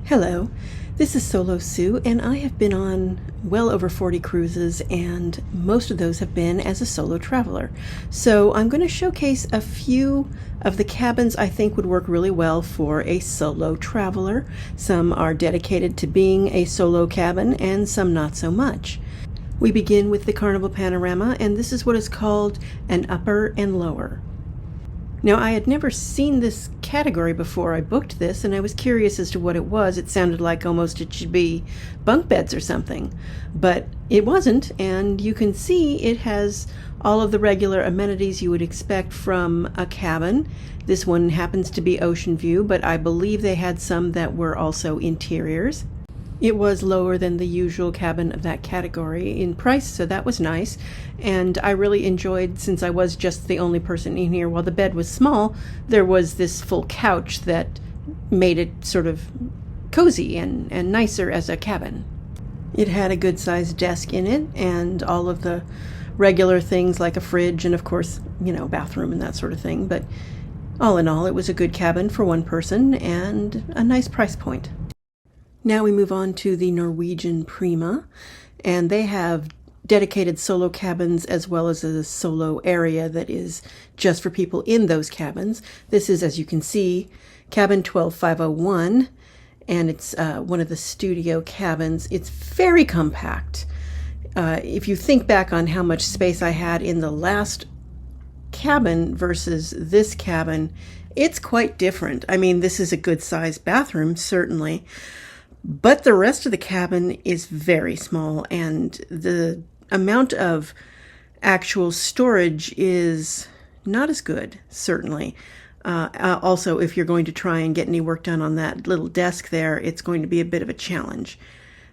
Hello, this is Solo Sue, and I have been on well over 40 cruises, and most of those have been as a solo traveler. So I'm going to showcase a few of the cabins I think would work really well for a solo traveler. Some are dedicated to being a solo cabin, and some not so much. We begin with the Carnival Panorama, and this is what is called an upper and lower. Now, I had never seen this category before I booked this, and I was curious as to what it was. It sounded like almost it should be bunk beds or something, but it wasn't, and you can see it has all of the regular amenities you would expect from a cabin. This one happens to be ocean view, but I believe they had some that were also interiors. It was lower than the usual cabin of that category in price, so that was nice. And I really enjoyed, since I was just the only person in here, while the bed was small, there was this full couch that made it sort of cozy and nicer as a cabin. It had a good-sized desk in it and all of the regular things like a fridge and, of course, bathroom and that sort of thing. But all in all, it was a good cabin for one person and a nice price point. Now we move on to the Norwegian Prima, and they have dedicated solo cabins as well as a solo area that is just for people in those cabins. This is, as you can see, cabin 12501, and it's one of the studio cabins. It's very compact. If you think back on how much space I had in the last cabin versus this cabin, it's quite different. I mean, this is a good-sized bathroom, certainly, but the rest of the cabin is very small, and the amount of actual storage is not as good, certainly. Also, if you're going to try and get any work done on that little desk there, it's going to be a bit of a challenge.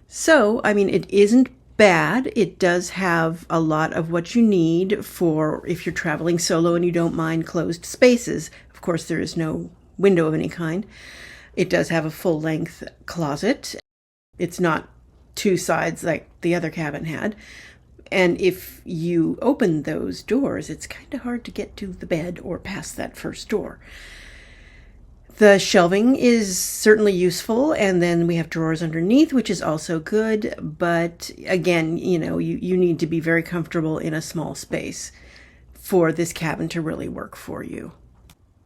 So, I mean, it isn't bad. It does have a lot of what you need for if you're traveling solo and you don't mind closed spaces. Of course, there is no window of any kind. It does have a full-length closet. It's not two sides like the other cabin had. And if you open those doors, it's kind of hard to get to the bed or past that first door. The shelving is certainly useful, and then we have drawers underneath, which is also good. But again, you need to be very comfortable in a small space for this cabin to really work for you.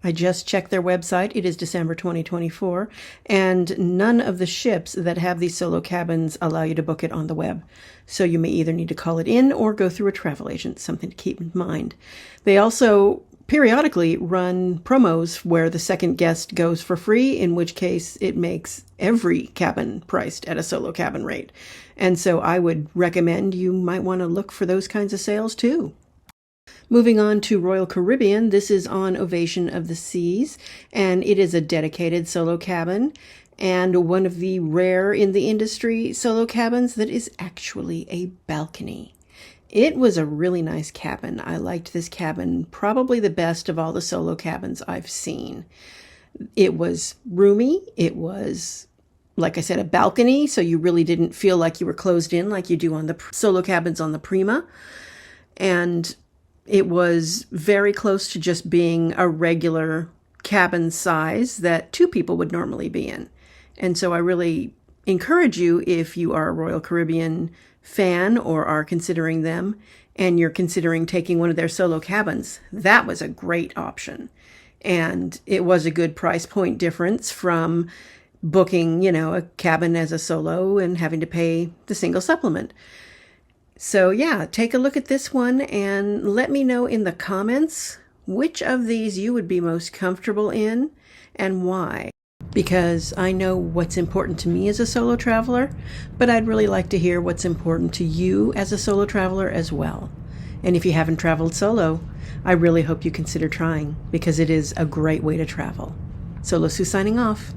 I just checked their website. It is December 2024, and none of the ships that have these solo cabins allow you to book it on the web. So you may either need to call it in or go through a travel agent, something to keep in mind. They also periodically run promos where the second guest goes for free, in which case it makes every cabin priced at a solo cabin rate. And so I would recommend you might want to look for those kinds of sales too. Moving on to Royal Caribbean, this is on Ovation of the Seas, and it is a dedicated solo cabin and one of the rare in the industry solo cabins that is actually a balcony. It was a really nice cabin. I liked this cabin probably the best of all the solo cabins I've seen. It was roomy. It was, like I said, a balcony, so you really didn't feel like you were closed in like you do on the solo cabins on the Prima. And it was very close to just being a regular cabin size that two people would normally be in. And so I really encourage you, if you are a Royal Caribbean fan or are considering them and you're considering taking one of their solo cabins, that was a great option. And it was a good price point difference from booking, a cabin as a solo and having to pay the single supplement. So yeah, take a look at this one and let me know in the comments which of these you would be most comfortable in and why. Because I know what's important to me as a solo traveler, but I'd really like to hear what's important to you as a solo traveler as well. And if you haven't traveled solo, I really hope you consider trying, because it is a great way to travel. Solo Sue signing off.